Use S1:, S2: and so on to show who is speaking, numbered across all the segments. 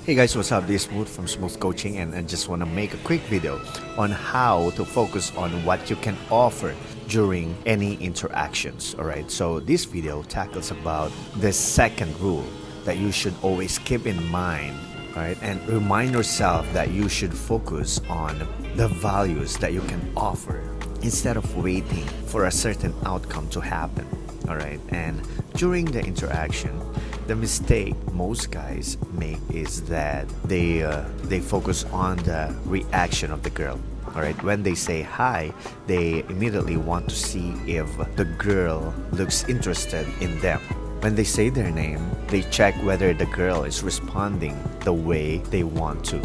S1: Hey guys, what's up? This is Smooth from Smooth Coaching, and I just want to make a quick video on how to focus on what you can offer during any interactions. Alright, so this video tackles about the second rule that you should always keep in mind. Alright, and remind yourself that you should focus on the values that you can offer instead of waiting for a certain outcome to happen. Alright, and during the interaction, the mistake most guys make is that they focus on the reaction of the girl. Alright, when they say hi, they immediately want to see if the girl looks interested in them. When they say their name, they check whether the girl is responding the way they want to.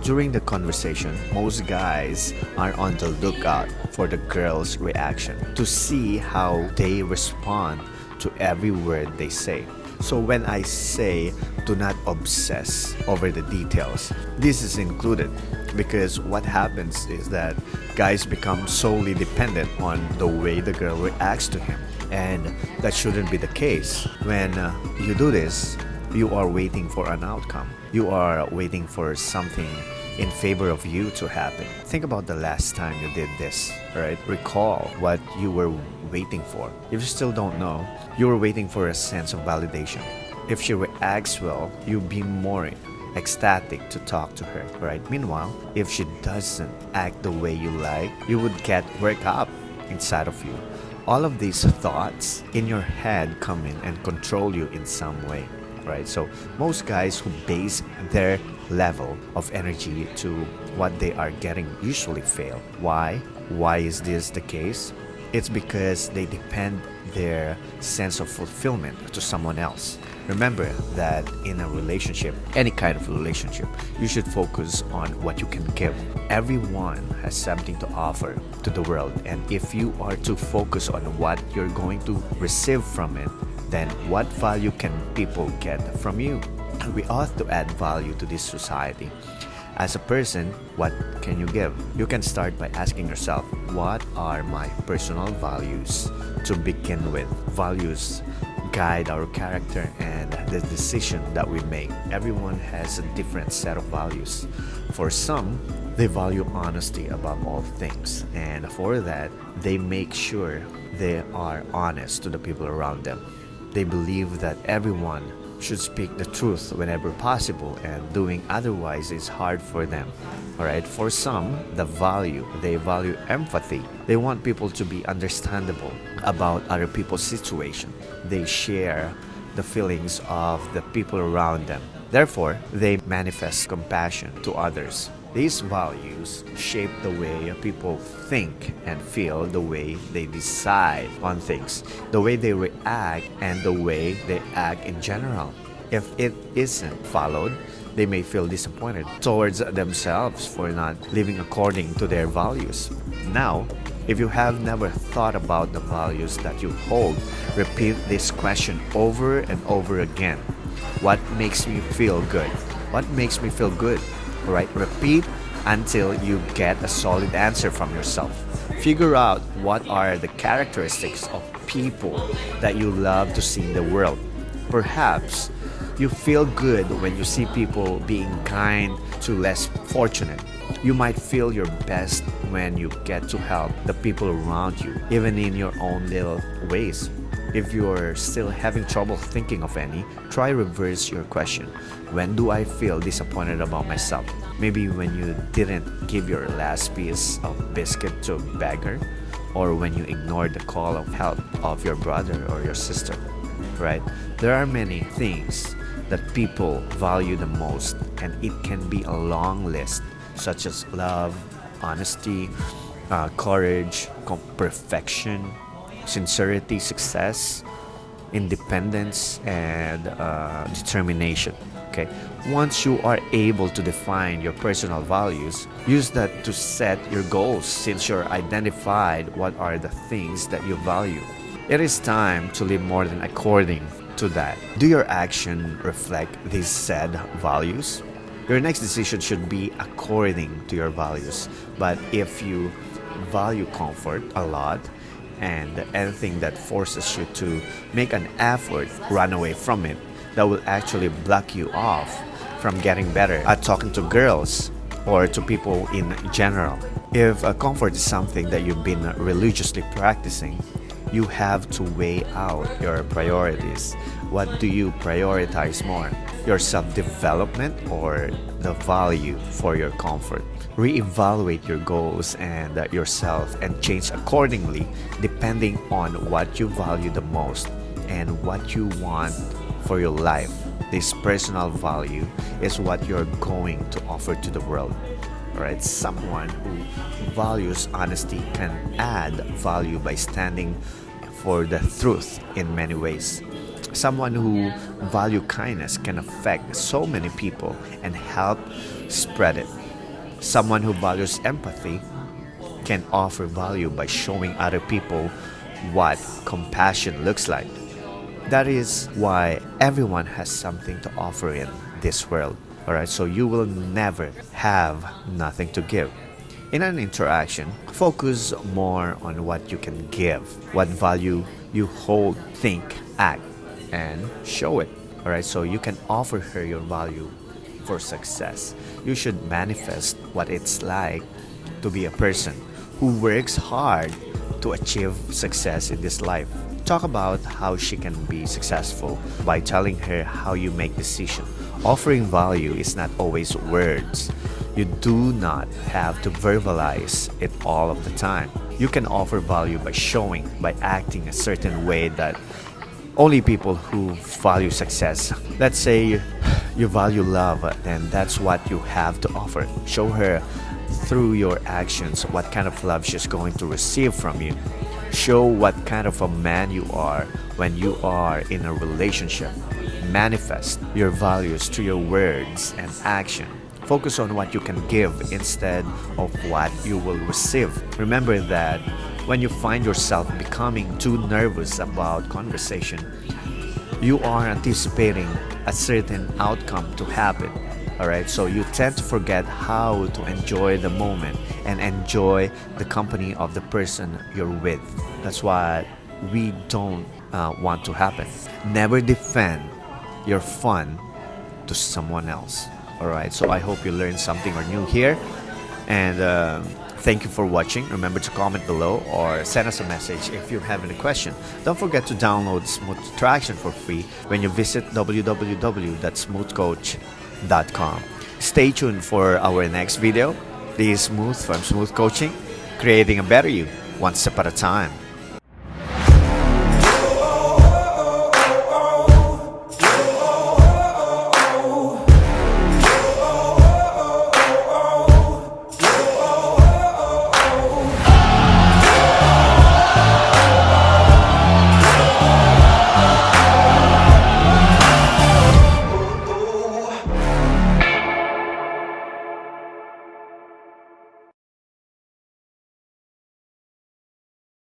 S1: During the conversation, most guys are on the lookout for the girl's reaction to see how they respond to every word they say. So when I say do not obsess over the details, this is included because what happens is that guys become solely dependent on the way the girl reacts to him, and that shouldn't be the case. When you do this, you are waiting for an outcome. You are waiting for something in favor of you to happen. Think about the last time you did this, right? Recall what you were waiting for. If you still don't know, you were waiting for a sense of validation. If she reacts well, you'll be more ecstatic to talk to her, right? Meanwhile, if she doesn't act the way you like, you would get worked up inside of you. All of these thoughts in your head come in and control you in some way, right? So most guys who base their level of energy to what they are getting usually fail. Why? Why is this the case? It's because they depend their sense of fulfillment to someone else. Remember that in a relationship, any kind of relationship, you should focus on what you can give. Everyone has something to offer to the world, and if you are to focus on what you're going to receive from it, then what value can people get from you? We ought to add value to this society. As a person, what can you give? You can start by asking yourself, what are my personal values to begin with? Values guide our character and the decision that we make. Everyone has a different set of values. For some, they value honesty above all things, and for that, they make sure they are honest to the people around them. They believe that everyone should speak the truth whenever possible, and doing otherwise is hard for them. Alright, for some, they value empathy. They want people to be understandable about other people's situation. They share the feelings of the people around them. Therefore, they manifest compassion to others. These values shape the way people think and feel, the way they decide on things, the way they react, and the way they act in general. If it isn't followed, they may feel disappointed towards themselves for not living according to their values. Now, if you have never thought about the values that you hold, repeat this question over and over again. What makes me feel good? What makes me feel good? Alright, repeat until you get a solid answer from yourself. Figure out what are the characteristics of people that you love to see in the world. Perhaps you feel good when you see people being kind to less fortunate. You might feel your best when you get to help the people around you, even in your own little ways. If you're still having trouble thinking of any, try reverse your question. When do I feel disappointed about myself? Maybe when you didn't give your last piece of biscuit to a beggar, or when you ignored the call of help of your brother or your sister, right? There are many things that people value the most, and it can be a long list, such as love, honesty, courage, perfection, sincerity, success, independence, and determination. Okay, once you are able to define your personal values, use that to set your goals. Since you're identified what are the things that you value, it is time to live more than according to that. Do your action reflect these said values? Your next decision should be according to your values. But if you value comfort a lot, and anything that forces you to make an effort, run away from it, that will actually block you off from getting better at talking to girls or to people in general. If comfort is something that you've been religiously practicing, you have to weigh out your priorities. What do you prioritize more? Your self-development or the value for your comfort? Reevaluate your goals and yourself and change accordingly depending on what you value the most and what you want for your life. This personal value is what you're going to offer to the world. Alright, someone who values honesty can add value by standing for the truth in many ways. Someone who values kindness can affect so many people and help spread it. Someone who values empathy can offer value by showing other people what compassion looks like. That is why everyone has something to offer in this world. Alright, so you will never have nothing to give. In an interaction, focus more on what you can give, what value you hold, think, act, and show it. Alright, so you can offer her your value for success. You should manifest what it's like to be a person who works hard to achieve success in this life. Talk about how she can be successful by telling her how you make decisions. Offering value is not always words. You do not have to verbalize it all of the time. You can offer value by showing, by acting a certain way that only people who value success. Let's say you value love, then that's what you have to offer. Show her through your actions what kind of love she's going to receive from you. Show what kind of a man you are when you are in a relationship. Manifest your values through your words and action. Focus on what you can give instead of what you will receive. Remember that when you find yourself becoming too nervous about conversation, you are anticipating a certain outcome to happen. Alright, so you tend to forget how to enjoy the moment and enjoy the company of the person you're with. That's what we don't want to happen. Never defend your fun to someone else. Alright, so I hope you learned something or new here. And thank you for watching. Remember to comment below or send us a message if you have any question. Don't forget to download Smooth Attraction for free when you visit www.smoothcoach.com. Stay tuned for our next video. This is Smooth from Smooth Coaching, creating a better you, one step at a time.